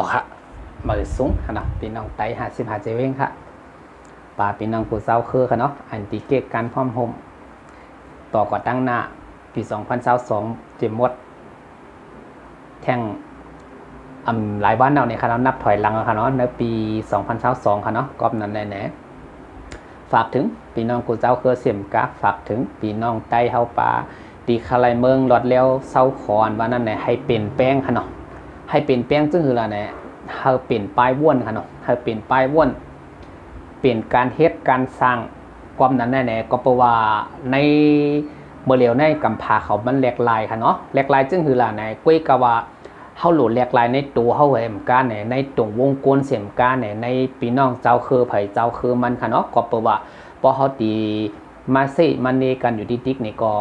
อค่ะมือสูงค่ะเนาะพี่น้องไต55เจเว้งค่ะป่าพี่น้องผู้เศร้าคือค่ะเนาะอันติเกตการพร้อมโฮมต่อก่อตั้งหน้าปี2022เจมดแท่งหลายบ้านเราเนี่ยค่ะเนาะนับถอยหลังค่ะเนาะในปี2022ค่ะเนาะกอบนั้นแน่ฝากถึงพี่น้องผู้เจ้าคือเสียมกะฝากถึงพี่น้องไตเฮาป่าตีคาไลเมืองหลอดแล้วเศร้าคอนว่านั่นแหละให้เป็นแป้งค่ะเนาะให้เป็นแป้งซึ่งคืออะไรเนี่ยเฮาเป็นป้ายว่นค่ะเนาะเฮาเป็นป้ายว่นเปลี่ยนการเฮ็ดการสร้างความนั้นแน่ๆก็เพราะว่าในเมื่อเร็วในกำพาเขามันแหลกลายค่ะเนาะแหลกลายซึ่งคืออะไรเนี่ยกุ้ยกะว่าเฮาโหลดแหลกลายในตัวเฮาเหมือนกันเนี่ยในตรงวงกลมเสียมกันเนี่ยในพี่น้องเจ้าคือไผเจ้าคือมันค่ะเนาะก็เพราะว่าพอเฮาตีมาเซมันเนกันอยู่ติ๊กนี่ก็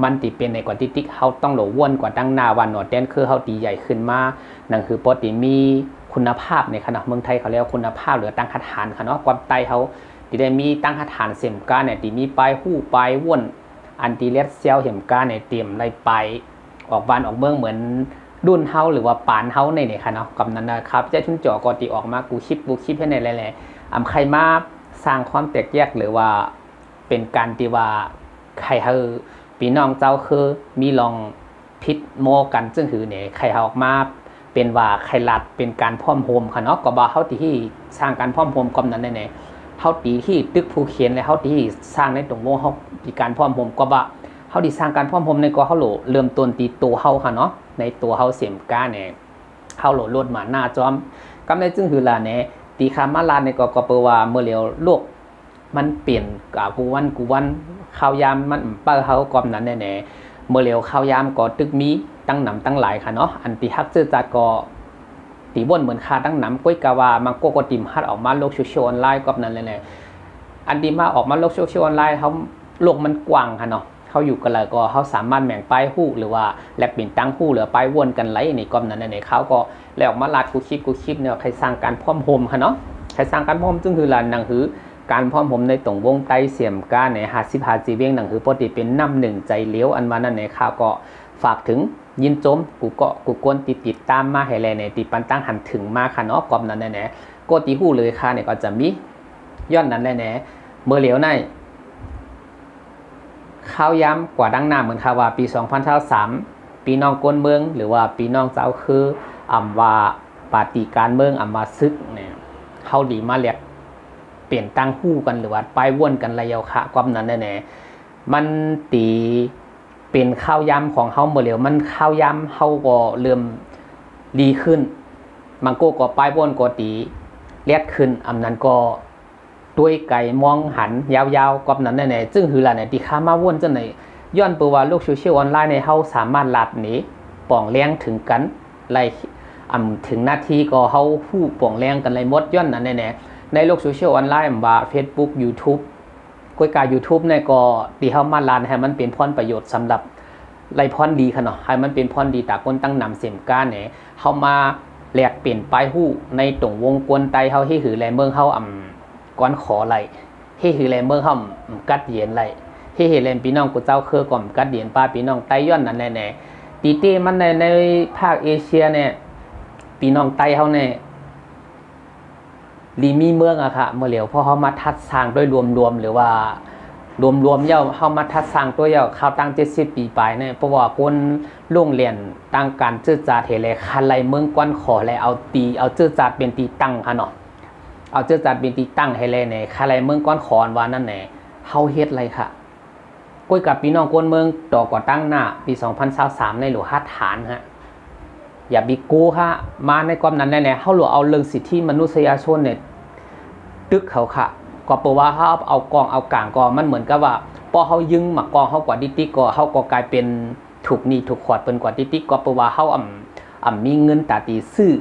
มันตีเป็นในกว่าติ๊กเฮาต้องโหลว่นกว่าตั้งหน้าวันหนอดแดนคือเฮาตีใหญ่ขึ้นมานั่นคือปกติมีคุณภาพในขณะเมืองไทยเขาเรียกคุณภาพหรือตั้งคฐานค่ะเนาะความไตเขาที่ได้มีตั้งคฐานเสียมก้าเนี่ยที่มีปลายหู้ปลายว่นอันตีเลสเซลเห็มก้าเนี่ยเตรียมไรไปออกบ้านออกเมืองเหมือนดุนเฮาหรือว่าปานเฮาในเนี่ยค่ะเนาะกับนั้นนะครับเจ้าชุนจ่อก็ตีออกมากูคลิปให้ในแหล่ใครมาสร้างความแตกแยกหรือว่าเป็นการที่ว่าใครเฮาพี่น้องเจ้าคือมีลองพิษโมกันซึ่งคือเนี่ยใครออกมาเป็นว่าใครลัดเป็นการพร้อมโฮมค่ะเนาะก็บ่าเฮาที่สร้างการพร้อมโฮมกำนั้นแน่ๆเฮาตีที่ตึกผู้เขียนและเฮาที่สร้างในตรงวงเฮามีการพร้อมโฮมก็บ่าเฮาที่สร้างการพร้อมโฮมในก็เฮาโหลเริ่มต้นตีตัวเฮาค่ะเนาะในตัวเฮาเสียมก้าเนี่ยเฮาโหลลดมาหน้าจอมกำได้ซึ่งคือล่ะเนี่ยตีคามาลาในก็เปว่าเมื่อเร็วโลกมันเปลี่ยนกูวันข้าวยามมันเปิ้เฮากอมนั้นแน่ๆเมื่อเร็วข้าวยามก็ตึกมีตั้งหนำตั้งหลายค่ะเนาะอันตีฮักซื้อจัดก็ตีบ่นเหมือนคาตั้งหนำก้อยกาวามันก็ติมฮัดออกมาโลกโซเชียลออนไลน์กอบนั้นเลยอันดีมาออกมาโลกโซเชียลออนไลน์เขาโลกมันกว้างค่ะเนาะเขาอยู่กันเลยก็เขาสามารถแบ่งป้ายหู้หรือว่าแลกเปลี่ยนตั้งหู้หรือป้ายวนกันไรนี่กอบนั้นเนี่ยเขาก็แล้วออกมาลาดกูคลิปเนี่ยใครสร้างการพร้อมโฮมค่ะเนาะใครสร้างการพร้อมซึ่งคือลานหนังหือการพร้อมผมในตรงวงไตเสียมก้าใน55จีเวียงหนังคือปกติเป็นน้ำหนึ่งใจเลี้ยวอันมานั่นในข่าวก็ฝากถึงยินจมกูกวนติดตามมาให้แลในติปันตั้งหันถึงมาค่ะเนาะกอมนั้นแน่ๆก็ตีหู้เลยค่ะเนี่ยก็จะมีย้อนนั้นแน่ๆเมื่อเหลียวในข้าวย้ำกว่าดังหน้าเหมือนข่าวว่าปี2023ปีน้องก้นเมืองหรือว่าปีน้องเจ้าคือว่าปาฏิการเมืองว่าซึกเนี่ยเขาดีมาเรียกเปลี่ยนตั้งหู้กันหรือว่าป้ายว่นกันระยะค่ะความนั้นแน่ๆมันตีเป็นข้าวยำของเฮาเมื่อเร็วมันข้าวยำเฮาก็เริ่มดีขึ้นมันก็ป้ายว่นก็ตีเลียดขึ้นอันนั้นก็ด้วยไก่มองหันยาวๆความนั้นแน่ๆซึ่งคืออะไรเนี่ยตีข้ามาว่นจังไหนย้อนเปว่าโลกโซเชียลออนไลน์ในเฮาสามารถลัดหนีป่องแรงถึงกันไล่ถึงหน้าที่ก็เฮาฮู้ป่องแรงกันไล่หมดย้อนนั้นแน่ๆในโลกโซเชียลออนไลน์ว่า Facebook YouTube ก้อยกา YouTube เนี่ยก็ตีเฮามาลานให้มันเป็นพรประโยชน์สำหรับไล่พรดีค่ะเนาะให้มันเป็นพรดีตาคนตั้งนำเสียมก้าเนี่ยเฮามาแลกเปลี่ยนป้ายหู้ในตรงวงกลไตเฮาที่หือแลเมืองเฮาก้อนขอไหลที่หือแลเมืองเฮากัดเย็นไหลที่เห็นแลพี่น้องกูเจ้าคือก่อมกัดเย็นป้าพี่น้องไต้ย้อนนั่นแน่ๆตีเต้มันในภาคเอเชียเนี่ยพี่น้องไต้เฮาเนี่ยดีมีเมืองอะค่ะเมื่อเหลียวเพราะเขามาทัดสร้างด้วยรวมหรือว่ารวมเย่าเขามาทัดสร้างตัวเย่าเขาตั้ง70 ปีไปเนี่ยเพราะว่าคนโรงเรียนตั้งการจื้อจาเทเลคันไรเมืองก้อนขอและเอาจื้อจาเป็นตีตั้งค่ะเนาะเอาจื้อจาเป็นตีตั้งให้เลยเนี่ยคันไรเมืองก้อนขอนว่านั่นแหละเขาเฮ็ดอะไรค่ะก้อยกับพี่น้องคนเมืองต่อก่อตั้งหน้าปี2023ในหลวงฮัดฐานฮะอย่าบิกูค่ะมาในความนั้นแน่ๆเขาหลวงเอาเรื่องสิทธิมนุษยชนเนี่ยตึกเขาค่ะก็เพราะว่าเขาเอากองเอากลางก็มันเหมือนกับว่าพอเขายึงหมักกองเขากว่าดิติก็เขาก็กลายเป็นถูกนี่ถูกขวดเป็นกว่าดิติก็เพราะว่าเขามีเงินตาตีซื้อ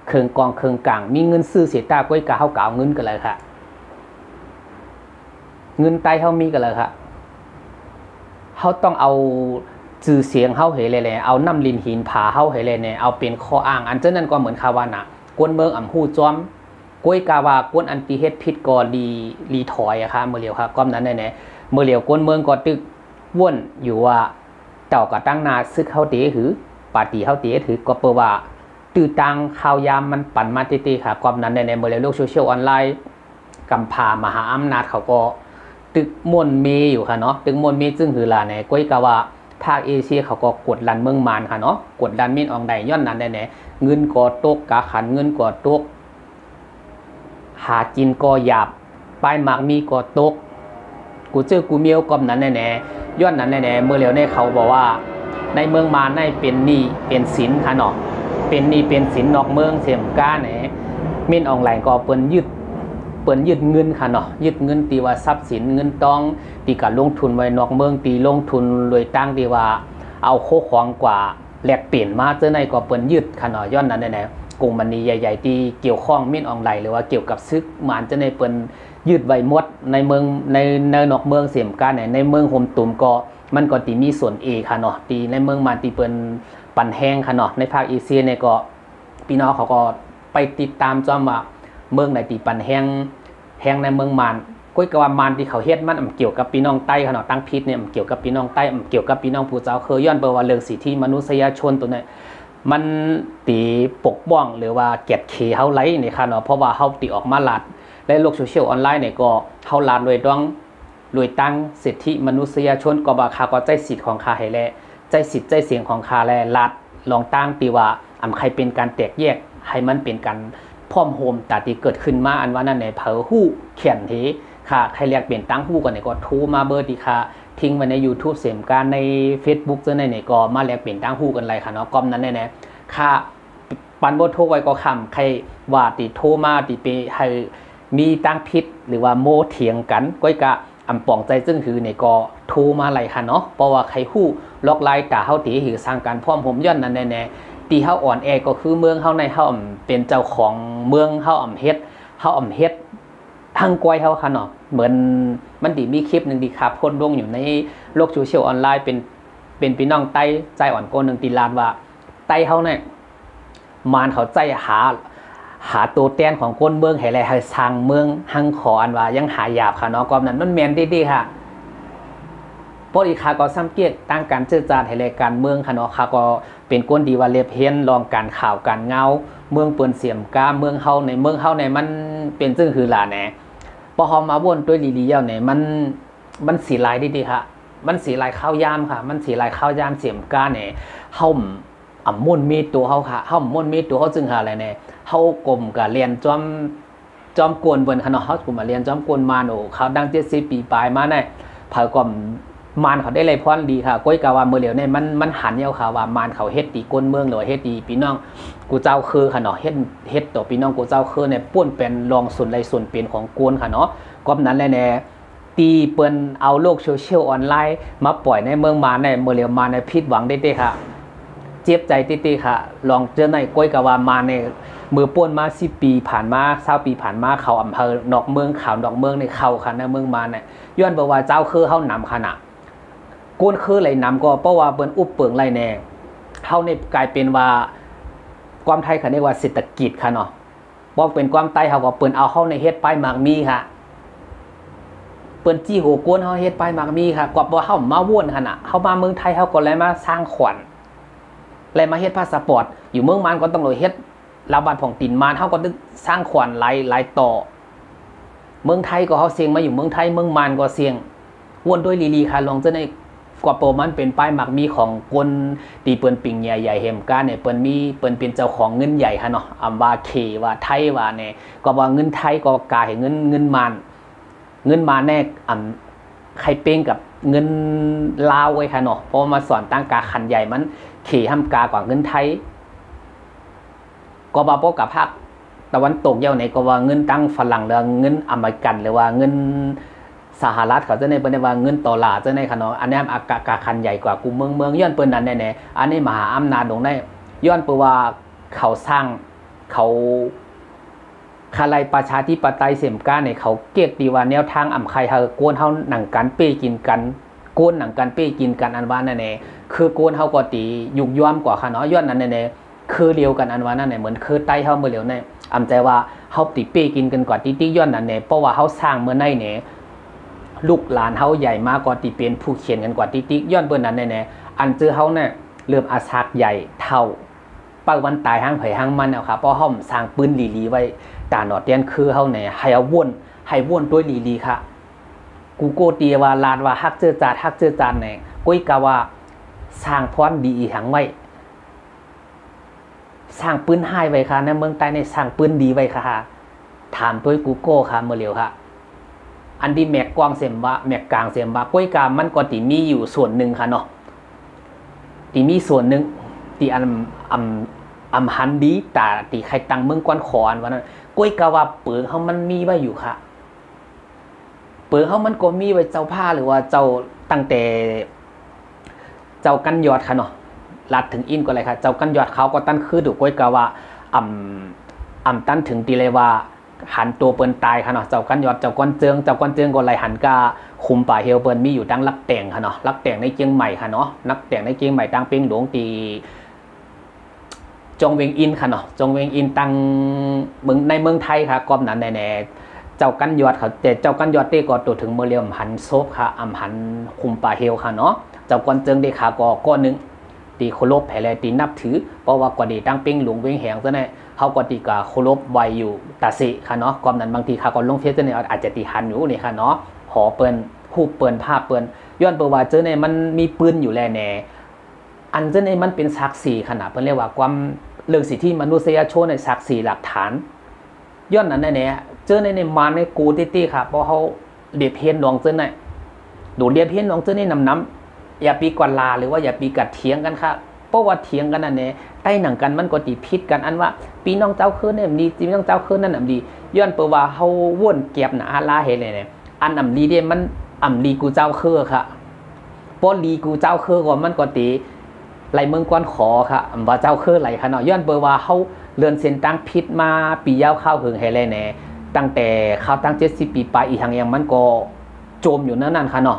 เครื่องกองเครื่องกลางมีเงินซื้อเสียตาก้อยกาเขาเก่าเงินกันเลยค่ะเงินไตเขามีกันเลยค่ะเขาต้องเอาจื่อเสียงเฮาเฮเลยแหละเอาน้ำลินหินผาเฮาเฮเลยเนี่ยเอาเป็นข้ออ้างอันเจ้านั้นก็เหมือนคาวานะกวนเมืองฮู้จอมก้อยกาวากวนอันติเฮ็ดผิดก็รีถอยอะค่ะเมื่อเร็วค่ะก้อมนั้นแน่ๆเมื่อเร็วกวนเมืองก็ตึกว่นอยู่ว่าเจ้าก็ตั้งนาซึกเฮาเตหือปาตีเฮาเตถือก็เปว่า ตื่นตังข่าวยามมันปั่นมาติๆค่ะความนั้นในเมื่อโลกโซเชียลออนไลน์กำพามหาอำนาจเขาก็ตึกมวนเมอยู่ค่ะเนาะตึกมวนเมซึ่งคือลาในก้อยกะว่าภาคเอเชียเขาก็กดดันเมืองมานค่ะเนาะกดดันมินอองใดย้อนนั้นแน่ๆเงินก็ตกกาขันเงินก็ตกหากินก็หยาบป้ายหมากมีก็ตกกูเจอกูเมียวกอมนั้นแน่ๆย้อนนั้นแน่ๆเมื่อเร็วในเขาบอกว่าในเมืองมานในเป็นหนี้เป็นสินค่ะเนาะเป็นหนี้เป็นสินนอกเมืองเสียมก้าเนี่ยมินอองไลน์ก็เปิ้นยึดเงินค่ะเนาะยึดเงินตีว่าทรัพย์สินเงินต้องตีการลงทุนไว้นอกเมืองตีลงทุนโดยตั้งตีว่าเอาโคของกว่าแลกเปลี่ยนมาเจอในก็เปิ้นยึดค่ะเนาะย้อนนั้นแน่ๆกลุ่มมันนี้ใหญ่ๆที่เกี่ยวข้องมินออนไลน์หรือว่าเกี่ยวกับซึกหมานจะในเปิ้นยึดไว้หมดในเมืองในนอกเมืองเสียมก้าในเมืองโฮมตุ่มก็มันก็ตีมีส่วนเอค่ะเนาะตีในเมืองมันตีเปิ้นปั่นแห้งค่ะเนาะในภาคเอเชียเนี่ยก็พี่น้องเขาก็ไปติดตามจอมว่าเมืองไหนตีปั่นแห้งในเมืองมานก้อยกว่ามานที่เขาเฮ็ดมันเกี่ยวกับพี่น้องใต้ค่ะเนาะตั้งพิษเนี่ยเกี่ยวกับพี่น้องใต้เกี่ยวกับพี่น้องผู้เจ้าเคยย้อนไปว่าเรื่องสิทธิมนุษยชนตัวนี้มันตีปกป้องหรือว่าเกียรติเขเฮาไลนี่ค่ะเนาะเพราะว่าเฮาตีออกมาลัดและโลกโซเชียลออนไลน์เนี่ยก็เฮาลัดโดยตั้งสิทธิมนุษยชนก็บ่าคาก็ใจสิทธิ์ของคาให้แลใจสิทธิ์ใจเสียงของคาแลลัดลองตั้งตีว่าใครเป็นการแตกแยกให้มันเป็นการพร้อมโฮมแต่ที่เกิดขึ้นมาอันว่านั่นในเผอฮู้เขียนทีค่ะใครเรียกเปลี่ยนตั้งฮู้กันเนี่ยก็โทรมาเบอร์ที่ค่ะทิ้งไว้ใน YouTube เสียมการใน Facebook เจอในเนี่ยก็มาเรียกเปลี่ยนตั้งฮู้กันไรค่ะเนาะกอมนั้นแน่ๆค่ะปันบ่โทรไว้ก็คำใครว่าติโทรมาติไปให้มีตั้งพิษหรือว่าโมเถียงกันก้อยกะป่องใจซึ่งคือเนี่ยก็โทรมาไรค่ะเนาะเพราะว่าใครฮู้ล็อกไลน์ตาเฮาตีหือสร้างการพร้อมผมย้อนนั้นแน่ๆตีเฮาอ่อนแอก็คือเมืองเฮาในเฮาเป็นเจ้าของเมืองเฮาเฮ็ดทั้งกวยเฮาค่ะเนาะเหมือนมันดีมีคลิปนึงดีครับพ่นลงอยู่ในโลกโซเชียลออนไลน์เป็นพี่น้องใต้ใจอ่อนโกนึงตีลานว่าใต้เฮาเนี่ยมานเขาใจหาตัวแทนของก้นเมืองให้แลให้สร้างเมืองหังขออันว่ายังหายาบค่ะเนาะกอมนั้นมันแม่นดีๆค่ะปอีกค่ะก็สังเกตตั้งการเจรจาให้รายการเมืองค่ะเนาะค่ะก็เป็นก้นดีว่าเรียบเฮียนรองการข่าวการเงาเมืองเปิ้นเสียมกาเมืองเฮาในมันเป็นซึ่งคือหลาแหน่พอเฮามาวนด้วยลีๆแล้วเนี่ยมันสีลายดีๆค่ะมันสีลายข้าวยามค่ะมันสีลายข้าวยามเสียมกาเนี่ยเฮามุ่นมีตัวเฮาค่ะเฮามุ่นมีตัวเฮาจึงหาอะไรแน่เฮากลมกับเรียนจอมกวนเปิ้นค่ะเนาะเฮากลมมาเรียนจอมกวนมาโอ้เขาดัง70ปีปลายมาเนี่ยเผาก็มานเขาได้เลยพรดีค่ะก้อยกาว่าเมื่อเหลียวเนี่ยมันหันเยาค่ะว่ามานเขาเฮ็ดตีก้นเมืองหรือเฮ็ดตีพี่น้องกูเจ้าคือค่ะเนาะเฮ็ดต่อพี่น้องกูเจ้าคือเนี่ยป้วนเป็นรองส่วนใดส่วนเป็นของกวนค่ะเนาะก็นั้นแหละแน่ตีเปิ้นเอาโลกโซเชียลออนไลน์มาปล่อยในเมืองมาในเมื่อเหลียวมาในผิดหวังได้ๆค่ะเจ็บใจติๆค่ะลองเจอในก้อยกาว่ามาในมือป้วนมา10ปีผ่านมา20ปีผ่านมาเขาอำเภอนอกเมืองข่าวนอกเมืองในเข้าค่ะในเมืองมาเนี่ยย้อนบอกว่าเจ้าคือเฮานำขนาดก้นคือไหลนำก็เพราะว่าเปิ้นอุบเปิงไรแน่เฮานี่กลายเป็นว่าความไทยเขาเรียกว่าเศรษฐกิจค่ะเนาะบ่เป็นความใต้เฮาก็เปิ้นเอาเฮาในเฮ็ดป้ายหมากมีค่ะเปิ้นจี้โหก้นเฮาเฮ็ดป้ายหมากมีค่ะกว่าบ่เฮามาวนหั่นน่ะเฮามาเมืองไทยเฮาก็เลยมาสร้างขวัญเลยมาเฮ็ดพาสปอร์ตอยู่เมืองมานก็ต้องเลยเฮ็ดลาวบ้านของตินมานเฮาก็ต้องสร้างขวัญหลายต่อเมืองไทยก็เฮาเสียงมาอยู่เมืองไทยเมืองมานก็เสียงวนด้วยลีๆค่ะลองจะในกว่าโปมันเป็นป้ายหมักมีของคนตีเปิ้นปิงใหญ่ๆเฮมก้าเนี่ยเปิ้นเป็นเจ้าของเงินใหญ่ค่ะเนาะว่าเคว่าไทยว่าเนี่ยก็ว่าเงินไทยก็กลายเงินมาแน่ใครเป้งกับเงินลาวไว้ค่ะเนาะเพราะมาสอนตั้งกาขันใหญ่มันขี่ห้ำกากว่าเงินไทยก็ว่าพวกกับภาคตะวันตกเย้าไหนก็ว่าเงินตั้งฝรั่งหรือเงินอเมริกันหรือว่าเงินสหรัฐเขาจะในเป็นว่าเงินต่อลาจะในค่ะเนาะอันนี้อากาคันใหญ่กว่ากูเมืองย้อนเปิ้นนั้นแน่ๆอันนี้มหาอำนาจตรงได้ย้อนเปิ้นว่าเขาสร้างเขาคาไลประชาธิปไตยเสียมก้าเนี่ยเขาเก็บดีว่าแนวทางใครเฮาโกนเฮาหนังกันเป้กินกันโกนหนังกันเป้กินกันอันว่านั่นแน่คือโกนเฮาก็ตียุกย่อมกว่าค่ะเนาะย้อนนั้นแน่คือเดียวกันอันว่านั่นแน่เหมือนคือใต้เฮาเมื่อเหลียวในใจว่าเฮาตีเป้กินกันกว่าติ๊กย้อนนั้นแน่เพราะว่าเฮาสร้างเมื่อในเนี่ยลูกหลานเฮาใหญ่มากกว่าที่เป็นผู้เขียนกันกว่าติ๊กย้อนเปิ้นนั้นแน่ๆอันเจอเฮาเนี่ยเริ่มอาศักใหญ่เท่า เป้าวันตายห้างไผ่ห้างมันเอาค่ะเพราะเฮาสร้างปืนหลีๆไว้ตาหนอเตียนคือเฮาเนี่ยให้เอาวนด้วยหลีๆค่ะกูโกตีว่าลาดว่าฮักเจอจาดเนี่ยก้อยกะว่าสร้างพรดีอีหังไว้สร้างปืนให้ไว้ค่ะในเมืองใต้ในสร้างปืนดีไว้ค่ะถามด้วยกูโก้ค่ะเมื่อเร็วค่ะอันที่แม็กกว้างเสียมว่าแม็กกลางเสียมว่าก้อยกามันก็ติมีอยู่ส่วนหนึ่งค่ะเนาะติมีส่วนหนึ่งติอัมฮันดีแต่ติใครตังเมืองกวนขอนวันนั้นก้อยกาว่าเปิงเขามันมีไว้อยู่ค่ะเปิงเขามันก็มีไว้เจ้าผ้าหรือว่าเจ้าตั้งแต่เจ้ากันยอดค่ะเนาะลัดถึงอินก็เลยค่ะเจ้ากันยอดเขาก็ตั้นคือดูก้อยกาว่าตั้นถึงตีเลยว่าหันตัวเปิ้นตายค่ะเนาะเจ้ากันยอดเจ้าก้อนเจิงก็ไหลหันกาคุมป่าเฮลเปิ้นมีอยู่ดังลักแต่งค่ะเนาะลักแต่งในเชียงใหม่ค่ะเนาะนักแต่งในเชียงใหม่ตังเปียงหลวงตีจงเวงอินค่ะเนาะจงเวงอินตังเมืองในเมืองไทยค่ะกอมนั้นแน่เจ้ากันยอดเขาแต่เจ้ากันยอดเต้ก็ตัวถึงเมื่อเรียมหันโซบค่ะหันคุมป่าเฮลค่ะเนาะเจ้าก้อนเจิงเด้ค่ะก็ก้อนนึงตีโคลบแผ่แลตีนับถือเพราะว่ากว่าดีตั้งเปียงหลวงเวงแหงซะแน่เขาก็ตีกับโคลบไวอยู่ตาสิค่ะเนาะความนั้นบางทีค่ะก็ลงเฟซเนี่ยอาจจะตีหันอยู่นี่ค่ะเนาะหอเปิ้นคูบเปิ้นภาพเปิ้นย้อนเปิดว่าเจอเนี่ยมันมีปืนอยู่แลแน่อันเจอเนี่ยมันเป็นศักดิ์ศรีขนาดเปิ้นเรียกว่าความเรื่องสิทธิมนุษยชนในศักดิ์ศรีหลักฐานย้อนนั้นแน่เจอในมาในกูตี้ค่ะเพราะเขาเดียบเพี้ยนน้องเจอเนี่ยดูเดียบเพี้ยนน้องเจอเนี่ยน้ำอย่าปีกวนลาหรือว่าอย่าปีกัดเถียงกันค่ะเพราะว่าเถียงกันนั่นเนี่ยใต้หนังกันมันก็ตีพิษกันอันว่าปีน้องเจ้าคืนเนี่ยดีปีน้องเจ้าคืนนั่นน่ะดีย้อนเปิดว่าเขาว่นเก็บหนาลาเห็นเลยเนี่ยอันอ่ำลีเดียมันอ่ำลีกูเจ้าคือค่ะเพราะลีกูเจ้าคือก่อนมันก็ตีไหลเมืองกวนขอค่ะว่าเจ้าคือไหลค่ะเนาะย้อนเปิดว่าเขาเลื่อนเส้นตั้งพิษมาปียาวข้าวหึงเห็นเลยเนี่ยตั้งแต่ข้าวตั้ง70 ปีไปอีกทางยังมันก็โจมอยู่นั่นค่ะเนาะ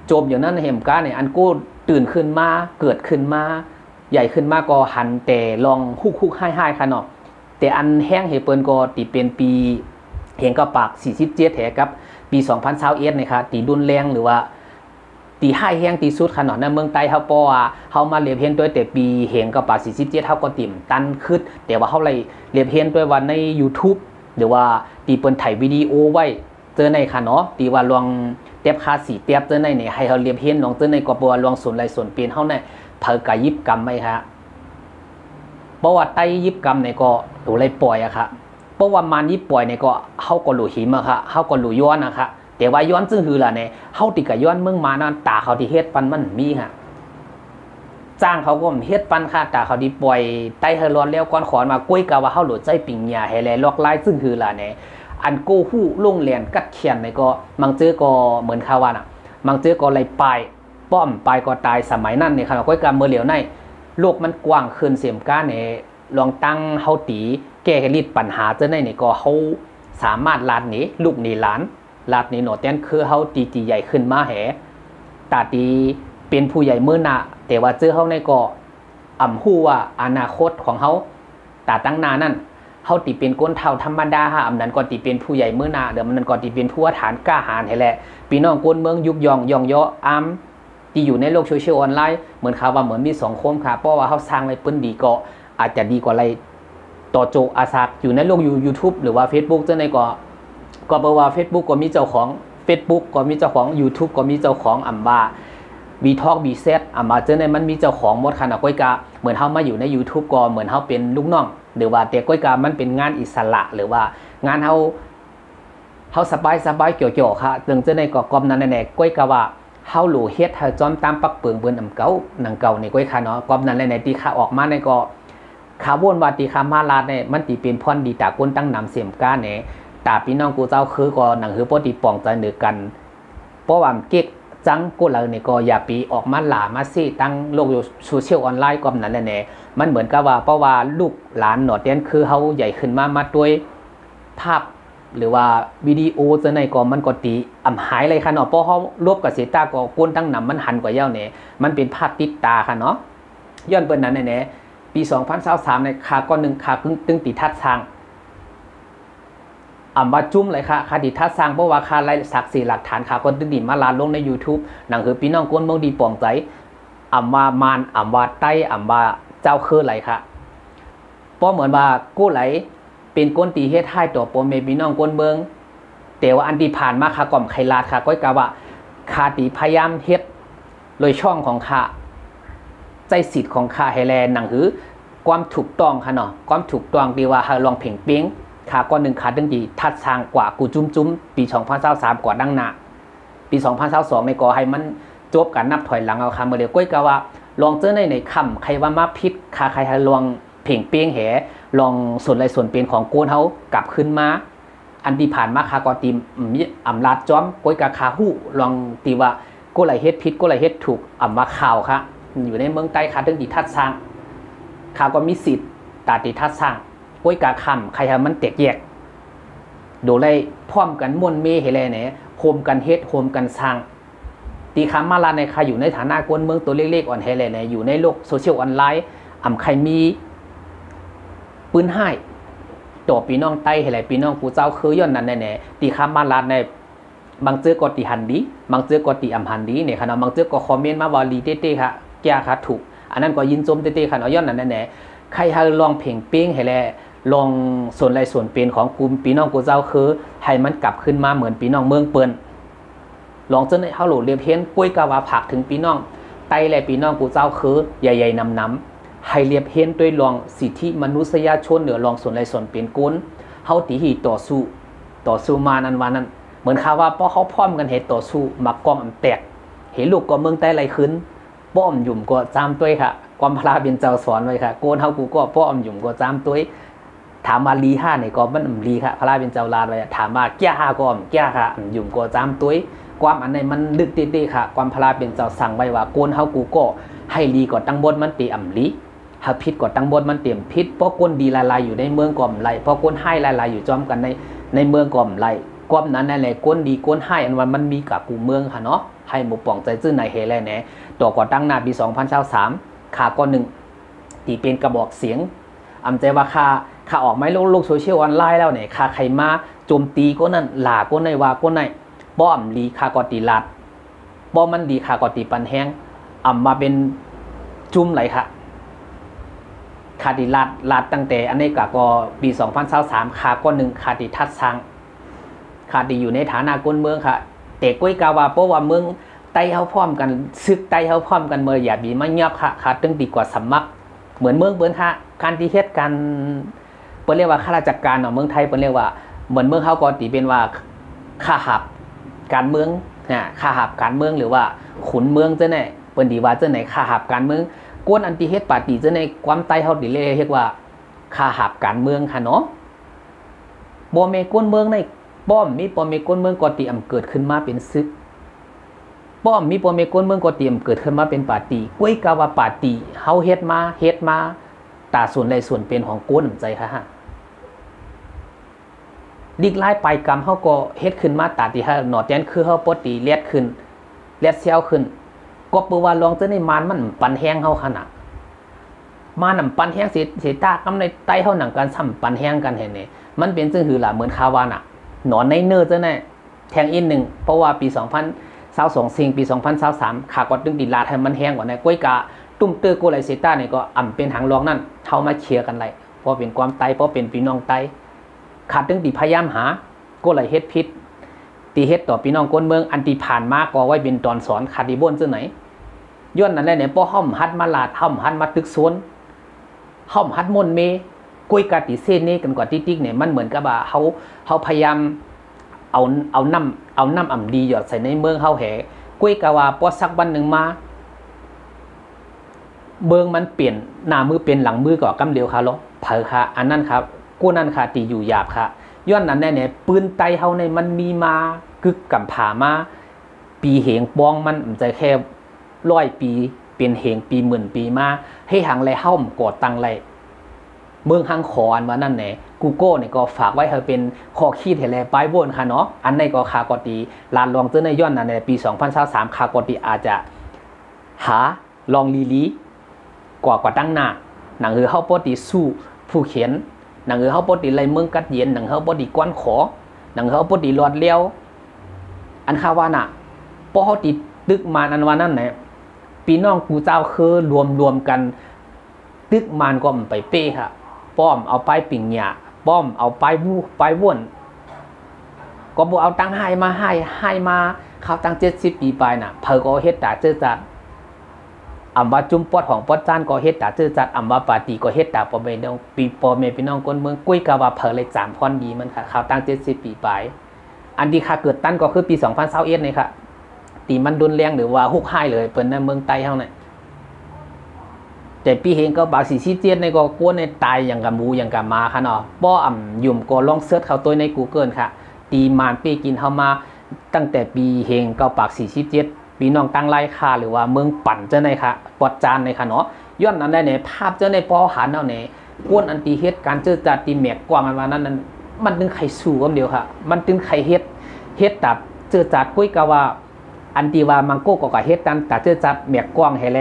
โจมอยู่นั่นเห็นก้าเนี่ยอันกูตื่นขึ้นมาเกิดขึ้นมาใหญ่ขึ้นมาก็หันแต่ลองคุกให้ค่ะเนาะแต่อันแห้งเหตุเปิ้นก็ตีเป็นปีเห็นก็ปาก47แถกับปี2021นี่ค่ะตีดุนแรงหรือว่าตีให้แห้งตีสุดค่ะเนาะในเมืองใต้เฮาป้อว่าเฮามาเรียบเห็นด้วยแต่ปีเห็นก็ปาก47เฮาก็ติ่มตันขึ้นแต่ว่าเฮาเลยเรียบเห็นด้วยว่าใน YouTube หรือว่าตีเปิ้นถ่ายวิดีโอไว้เจอในค่ะเนาะตีว่าลองเตียบคาสีเตียบเจอในเนี่ยให้เขาเรียบเห็นลองเจอในก็บ่ว่าลองส่วนไรส่วนเปลี่ยนเฮาเนี่ยเผากายิบกรรมไหมครับเพราะว่าไตยิบกรรมเนี่ยก็ตัวไรปล่อยอะครับเพราะว่ามันยิบปล่อยเนี่ยก็เขาก็หลุหิมอะครับเขาก็หลุย้อนนะครับแต่ว่าย้อนซึ่งคือล่ะเนี่ยเขาติดกับย้อนเมืองมานั่นตาเขาที่เฮ็ดปันมันมีครับจ้างเขาก็เฮ็ดปันค่ะตาเขาที่ปล่อยไตเฮร้อนแล้วก้อนขอนมากุ้ยกะว่าเขาหลุดใจปิ่งยาให้แลลอกไล่ซึ่งคือล่ะเนี่ยอันโก้หู้ลงแหลนกัดเขียนเนี่ยก็มังเจอก็เหมือนข่าวว่าน่ะมังเจอก็ไรปลายป้อมปลายก็ตายสมัยนั้นเนี่ยครับก้อยกาเมื่อเหลียวในโลกมันกว้างขึ้นเสียมก้าเนี่ยลองตั้งเฮาตีแก้ลิดปัญหาเจ้าในนี่ก็เขาสามารถลาดหนีลูกหนีหลานลาดหนีหนอแตนคือเฮาตีใหญ่ขึ้นมาแหตาตีเป็นผู้ใหญ่เมื่อนาแต่ว่าเจอเฮาในก็หู้ว่าอนาคตของเฮาตาตั้งนานั่นเฮาตีเป็นก้นเท่าธรรมดาฮะนั้นก็ตีเป็นผู้ใหญ่เมื่อนาเดี๋ยวมันก็ตีเป็นผู้ฐานกล้าหาญให้แหละพี่น้องก้นเมืองยุกยองย่อที่อยู่ในโลกโซเชียลออนไลน์เหมือนข่าวว่าเหมือนมี2 โคมค่ะเพราะว่าเขาสร้างไว้ปื้นดีก็อาจจะดีกว่าอะไรต่อโจอาซากอยู่ในโลกYouTube หรือว่า Facebook เจ้าในก็แปลว่า Facebook ก็มีเจ้าของ Facebook ก็มีเจ้าของ YouTube ก็มีเจ้าของว่าวีทอกวีเซตว่าเจ้าในมันมีเจ้าของหมดค่ะนะก้อยกาเหมือนเฮามาอยู่ใน YouTube ก็เหมือนเฮาเป็นลูกน้องหรือว่าแต่ก้อยกามันเป็นงานอิสระหรือว่างานเฮาสบายเกี่ยวๆค่ะถึงเจ้าในก็กอมนั้นแน่ๆก้อยกาว่าเฮาหลูเฮ็ดเฮาจอมตามปักเปิงเบิ่นเก่าหนังเก่านี่ก้อยค่ะเนาะกอมนั้นแหละในที่ข่าออกมาในก็ข่าววนว่าที่ข่ามาลาดเนี่ยมันติเป็นพรดีตาคนตั้งนำเสียมก้าเนี่ยตาพี่น้องกูเจ้าคือก็หนังหือบ่ติป้องใจเหนือกันเพราะว่าเก๊กจังกูเราเนี่ยก็อย่าปีออกมาหลามาซี่ตั้งโลกโซเชียลออนไลน์กอมนั้นแหละมันเหมือนกับว่าเพราะว่าลูกหลานหนอเตียนคือเฮาใหญ่ขึ้นมาด้วยภาพหรือว่าวิดีโอจะในก็มันก็ตีหายเลยค่ะเนาะเพราะเขารวบกับเสตาก็ก้นตั้งนำมันหันกว่าเย้าเนี่ยมันเป็นภาพติดตาค่ะเนาะย้อนเปิ้นนั้นเนี่ยปี2023ในขาก้อนนึงขาตึงติทัดสร้างว่าจุ้มเลยค่ะคดีทัดสร้างเพราะว่าคาไล่ศักดิ์ศรีหลักฐานขาก้อนตึงดินมาลาลงใน YouTube หนังคือพี่น้องก้นเมืองดีป่องใจว่ามานว่าไต้ว่าเจ้าคืออะไรค่ะ ราะเหมือนว่ากู้ไหลเป็นก้นตีเฮ็ดให้ตัวปมเมพี่น้องก้นเบิงแต่ว่าอันที่ผ่านมาค่ะก่อมไขลาดค่ะก้อยกะว่าคาตีพยายามเฮ็ดโดยช่องของข้าใจสิทธิ์ของข้าให้แลหนังหือความถูกต้องค่ะเนาะความถูกต้องดีว่าให้ลองเพ่งเป้งขาก้อนหนึ่งขาดึงดีทัดทางกว่ากูจุ้มปี2023กว่าดังหน้าปี2022ในก่อให้มันจบกันนับถอยหลังเอาค่ะเมื่อเดียวก้อยกะว่าลองเจอในคำใครว่ามาพิษขาใครให้ลองเพ่งเป้งแหลองส่วนไรส่วนเป็นของโกนเขากลับขึ้นมาอันที่ผ่านมาคากอตีมีอำลาดจ้อมก้อยกะคาหู้ลองตีว่าก็ไหลเฮ็ดพิษก็ไหลเฮ็ดถูกอำมาข่าวค่ะอยู่ในเมืองใต้ค่ะดึงดีทัดทางข้าก็มีสิทธิ์ตาติทัดสร้างก้อยกาคำใครทำมันแตกแยกโดยไล่พร้อมกันม่วนเมเฮเลเนี่ยโฮมกันเฮ็ดโฮมกันสร้างตีคำมาลาในใครอยู่ในฐานะกวนเมืองตัวเล็กๆอ่อนเฮเลเนี่ยอยู่ในโลกโซเชียลออนไลน์ใครมีปืนให้ต่อปีน้องใต้เฮเลปีน้องกูเจ้าคือย้อนนั้นแน่ๆตีคำมาลาในบางเจอกอตีหันดีบางเจอกอตีหันดีเนี่ยค่ะเนาะบางเจอก็คอมเมนต์มาว่าลีเต้ๆค่ะแก่ค่ะถูกอันนั้นก็ยินจมเต้ๆค่ะเนาะย้อนนั้นแน่ใครให้ลองเพ่งเป้งให้แลลองส่วนไรส่วนเป็นของกลุ่มปีน้องกูเจ้าคือให้มันกลับขึ้นมาเหมือนปีน้องเมืองเปิ้นลองเจ้าในเฮาโหลเรียบเห็นปุ้ยกะว่าผักถึงปีน้องไต้และปีน้องกูเจ้าคือใหญ่ๆนำให้เรียบเห็นด้วยลองสิทธิมนุษยชนเหนือลองส่วนไรส่วนเป็นกุนเฮาตีหีต่อสู้มานั้นวันนั้นเหมือนข่าวว่าเพราะเขาพร้อมกันเหตุต่อสู้มักกองแตกเห็นลูกก็เมืองใต้ไหลขึ้นป้อมหยุ่มก็จามตัวค่ะความพลาเป็นเจ้าสอนไว้ค่ะโกนเฮากูก็ป้อมหยุ่มก็จามตัวถามมาลีห้าเนี่ยก็มันลีค่ะพลาเป็นเจ้าลาดไว้ถามมาแก่ห้าก็แก่ค่ะหยุ่มก็จามตัวความอันไหนมันลึกเต้ๆค่ะความพลาเป็นเจ้าสั่งไว้ว่าโกนเฮากูก็ให้ลีก่อนตั้งบนมันตีลีหากพิษก่อนตั้งบนมันเตรียมพิษเพราะก้นดีลายๆอยู่ในเมืองก่อมไหลเพราะก้นให้ลายๆอยู่จอมกันในเมืองก่อมไหลก้มนั้นนั่นแหละก้นดีก้นให้อันวันมันมีกับกูเมืองค่ะเนาะให้หมู่ป่องใจซื่อในเฮแลแหน่ต่อก่อตั้งหน้าปี2023ขาก้อนหนึ่งตีเป็นกระบอกเสียงใจว่าขาออกไม่โลกโซเชียลออนไลน์แล้วเนี่ยขาใครมาโจมตีก็นั่นหลาก็ในว่าก็ในป้อมลีขากอตีลาดป้อมมันดีขากอตีปันแห้งมาเป็นจุ่มไหลค่ะขาดีลาดตั้งแต่อันนี้ก็ปี2023ขาก้อนหนึ่งขาดีทัดสังขาดีอยู่ในฐานะก้นเมืองค่ะแต่ก้อยกาวาเพราะว่าเมืองไต้เฮาพร้อมกันซึกไต้เฮาพร้อมกันเมื่ออย่าบีมาเงียบค่ะขาตึงดีกว่าสมัครเหมือนเมืองเปิ้นค่ะการที่เฮ็ดกันเปิ้นเรียกว่าข้าราชการเนาะเมืองไทยเปิ้นเรียกว่าเหมือนเมืองเฮาก็ตีเป็นว่าข้าหับการเมืองข้าหับการเมืองหรือว่าขุนเมืองจังได๋เปิ้นดีว่าจังได๋ข้าหับการเมืองกวนอันที่เฮ็ดปาร์ตี้จังได๋ความไต้เฮาดิเรียกว่าข้าหับการเมืองค่ะเนาะบ่แม่นกวนเมืองในป้อมมีป้อมมีก้นเมืองก็เตรียมเกิดขึ้นมาเป็นซึกป้อมมีป้อมมีก้นเมืองก็เตรียมเกิดขึ้นมาเป็นปาร์ตี้ก้อยกาวาปาร์ตี้เฮาเฮ็ดมาตาส่วนใดส่วนเป็นของก้นน้ำใจค่ะฮะลีกไล่ไปกรรมเฮาก็เฮ็ดขึ้นมาตาที่เฮาหนอแตนคือเฮาปกติเลียดขึ้นเลียดเซลขึ้นก็เปิ้ว่าลองเจอในมานมันปันแห้งเฮาขนาดมานํปันแห้งสิตากำในใต้เฮาหนังกันซ้ำปันแห้งกันเห็นนี่มันเป็นจังหือล่ะเหมือนคาวาน่ะหนอนในเนื้อจะแน่แทงอินหนึ่งเพราะว่าปี2022สิงปี2023ขากอดดึงดีลาดให้มันแห้งกว่าในก้อยกาตุ้มเตอร์โกไลเซต้าเนี่ยก็เป็นหางรองนั่นเท่ามาเชียร์กันไรเพราะเป็นความไตเพราะเป็นพี่น้องไตขาดดึงดีพยายามหาโกไลเฮ็ดพิษตีเฮ็ดต่อพี่น้องก้นเมืองอันตีผ่านมาก็ไว้เป็นตอนสอนขาดดีบนจะไหนย้อนนั่นแหละเนี่ยป้อห้อมฮัดมาลาดห้อมฮัดมาตึกโซนห้อมฮัดมนเมก้อยกาติเส้นนี่กันกว่าติ๊กเนี่ยมันเหมือนกับว่าเขาพยายามเอาน้ำดีหยอดใส่ในเมืองเฮาแห่ก้อยกาว่าพอสักวันหนึ่งมาเมืองมันเปลี่ยนหน้ามือเป็นหลังมือก็กำเดียวค่ะล้อเผอค่ะอันนั้นครับกู้นั่นค่ะตีอยู่หยาบค่ะย้อนนั้นแน่ปืนไตเฮาในมันมีมากึกกำผามาปีเหงปองมันใจแค่100 ปีเป็นเหงปีหมื่นปีมาให้หางไรเฮากอดตังไรเมืองฮังขออันว่านั่นแหละกูโก้เนี่ยก็ฝากไว้ให้เป็นข้อคิดให้แลไปบนค่ะเนาะอันในก็คากอตีลานลองเจอในย้อนนั่นในปี2023คากอตีอาจจะหาลองลีกว่าตั้งหน้าหนังเฮาปกติสู้ผู้เขียนหนังเฮาปกติไล่เมืองกัดเย็นหนังเฮาปกติกวนขอหนังเฮาปกติหลอดเลี้ยวอันคาว่าน่ะพอเฮาติดตึกมาอันว่านั่นแหละพี่น้องกูเจ้าคือรวมกันตึกมานก็ไปเป้ค่ะ ป้อมเอาไปปิ่งหยาป้อมเอาไปวูไปว่นก็บ่เอาตังให้มาให้มาเขาตั้ง70 ปีไปน่ะเพอก็เฮ็ดตาเจอจัดอำว่าจุ่มปอดของปอดจานก็เฮ็ดตาเจอจัดอำว่าปาตีก็เฮ็ดตาปอแม่น้องปีปอแม่พี่น้องคนเมืองกุ้ยกะว่าเพอเลย3พรดีมันค่ะเขาตั้ง70 ปีไปอันที่ค่าเกิดตั้นก็คือปี2021นี่ค่ะตีมันดุนแรงหรือว่าฮุกไห้เลยเปิ้นในเมืองไต้เฮาเนี่ยแต่ปีเฮงก็บาสีชี้เจียนในก็กวนในตายอย่างกับหมูอย่างกับมาค่ะเนาะป้ออ่ำยุ่มก็ลองเสิร์ชเข้าตัวใน Google ค่ะตีมานปีกินเฮามาตั้งแต่ปีเฮงเก้าปาก47ปีน้องตั้งไล่ค่าหรือว่าเมืองปั่นเจ้าในค่ะปอดจานในค่ะเนาะย้อนนั้นได้เนี่ยภาพเจ้าในปอหันเอาเนี่ยกวนอันตีเฮ็ดการเจอจัดตีแมกกว่ามันว่านั้นมันตึงไข่สู้กันเดียวค่ะมันตึงไข่เฮ็ดตับเจอจัดกุ้ยกะว่าอันตีว่ามังโก้ก็เฮ็ดกันแต่เจอจัดแมกกว้างให้แล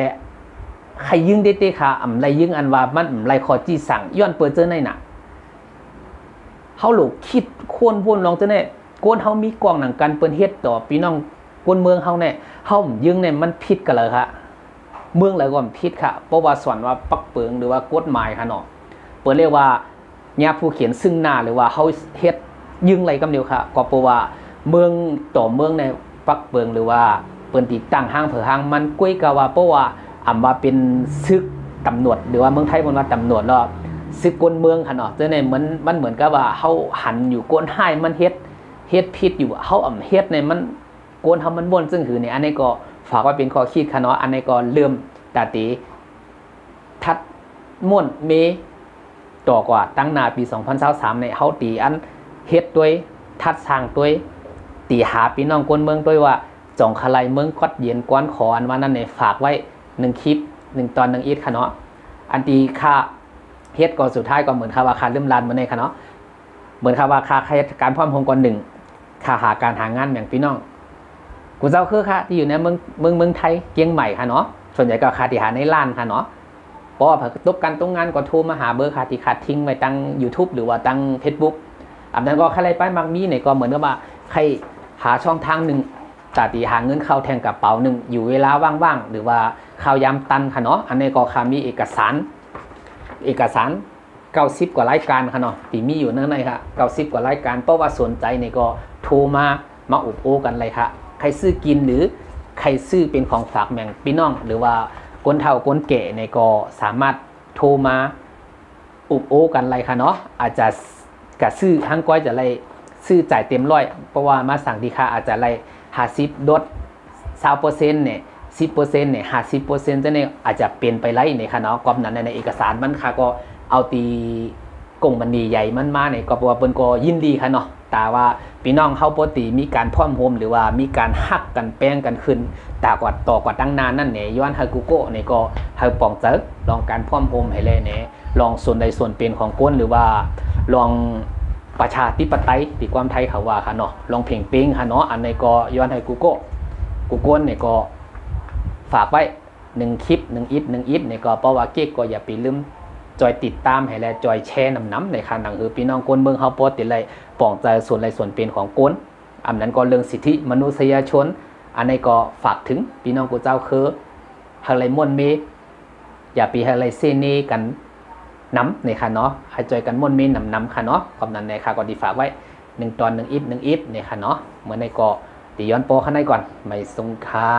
ใครยึงเด็ดๆค่ะไรยึงอันว่ามันไรขอจี้สั่งย้อนเปิดเจอในน่ะเฮาหลูกคิดควรวนลองเจอในกวนเฮามีกว้างหนังกันเปิ้นเฮ็ดต่อพี่น้องกวนเมืองเฮาเนี่ยเฮายึงเนี่ยมันผิดกันเลยค่ะเมืองอะไรก็ผิดค่ะเพราะว่าสอนว่าปักเปิงหรือว่ากฎหมายค่ะเนาะเปิ้นเรียกว่าญาผู้เขียนซึ่งหน้าหรือว่าเฮาเฮ็ดยึงไรกำเดียวค่ะก็เพราะว่าเมืองต่อเมืองในปักเปิงหรือว่าเปิ้นติดตั้งห้างเผอห้างมันกุ้ยกะว่าเพราะว่าว่าเป็นซึกตำรวจหรือว่าเมืองไทยมันว่าตำรวจแล้วซึกกลเมืองค่ะเนาะเจ้าเนี่ยมันเหมือนกับว่าเฮาหันอยู่ก้นให้มันเฮ็ดผิดอยู่เฮาเฮ็ดเนี่ยมันโกนเฮามันบ่นซึ่งคือเนี่ยอันนี้ก็ฝากไว้เป็นข้อคิดค่ะเนาะอันนี้ก็เริ่มตาตีทัดม่วนเมต่อกว่าตั้งหน้าปี2023เนี่ยเฮาตีอันเฮ็ดด้วยทัดสร้างด้วยตีหาพี่น้องกลเมืองด้วยว่าจองคลายเมืองกอดเย็นกวนขออันว่านั้นเนี่ยฝากไว้1คลิป1ตอน1อีทค่ะเนาะอันตีค่าเฮ็ดก่อนสุดท้ายก็เหมือนค่าว่าค่าเริ่มลานมาในค่ะเนาะเหมือนค่าว่าค่าการพร้อมพงก่อน1ค่าหาการหางานอย่างพี่น้องกูเจ้าคือค่ะที่อยู่ในเมืองไทยเกียงใหม่ค่ะเนาะส่วนใหญ่ก็ค่าที่หาในล้านค่ะเนาะเพราะว่าตบกันตรงงานก็โทรมาหาเบอร์ค่าที่ขาดทิ้งไว้ตั้ง YouTube หรือว่าตั้ง Facebook อันนั้นก็ใครไปมักมีเนี่ยก็เหมือนกับว่าใครหาช่องทางนึงตาตีหาเงินเข้าแทงกระเป๋าหนึ่งอยู่เวลาว่างๆหรือว่าข่าวยามตันค่ะเนาะอันนี้ก็ค่ามีเอกสาร90 กว่ารายการค่ะเนาะที่มีอยู่นั่นเลยค่ะ90 กว่ารายการเพราะว่าสนใจเนี่ยก็โทรมาอุบโอกันเลยค่ะใครซื้อกินหรือใครซื้อเป็นของฝากแม่งพี่น้องหรือว่าคนเฒ่าคนแก่เนี่ยก็สามารถโทรมาอุบโอกันเลยค่ะเนาะอาจจะกะซื้อทั้งก้อยจะไล่ซื้อจ่ายเต็มร้อยเพราะว่ามาสั่งดีค่ะอาจจะไล่50 ดด 20% เนี่ย 10% เนี่ย 50% จะเนี่ยอาจจะเปลี่ยนไปไล่เนี่ยค่ะเนาะกอบนั้นในเอกสารมันค่ะก็เอาตีกงมันดีใหญ่มันมาเนี่ยก็ว่าเปิ้นก็ยินดีค่ะเนาะแต่ว่าพี่น้องเฮาปกติมีการพร้อมโฮมหรือว่ามีการฮักกันแป้งกันขึ้นแต่กว่าต่อกว่าตั้งนานนั่นเนี่ยย้อนให้กูโก้เนี่ยก็ให้ปองเจอลองการพร้อมโฮมให้เลยเนี่ยลองส่วนใดส่วนเป็นของก้นหรือว่าลองประชาธิปไตยที่ความไทยเขาว่าค่ะเนาะลองเพ่งเป้งค่ะเนาะอันนี้ก็ย้อนให้กูโก้เนี่ยก็ฝากไว้1คลิป1อีทเนี่ยก็เพราะว่าเก๊กก็อย่าไปลืมจอยติดตามให้และจอยแชร์น้ำในค่ะหนังคือพี่น้องคนเมืองเฮาปอติเลยป่องใจส่วนใดส่วนเป็นของก้นอันนั้นก็เรื่องสิทธิมนุษยชนอันนี้ก็ฝากถึงพี่น้องกูเจ้าคือเฮาไรม่วนเมอย่าไปเฮาไรเซเนกันน้ำในค่ะเนาะให้จอยกันม่วนเมน้ำค่ะเนาะความนั้นในค่ะก็ดีฝากไว้1ตอน1อีทในค่ะเนาะเหมือนในก็ตีย้อนโปข้างในก่อนไม่ทรงค่า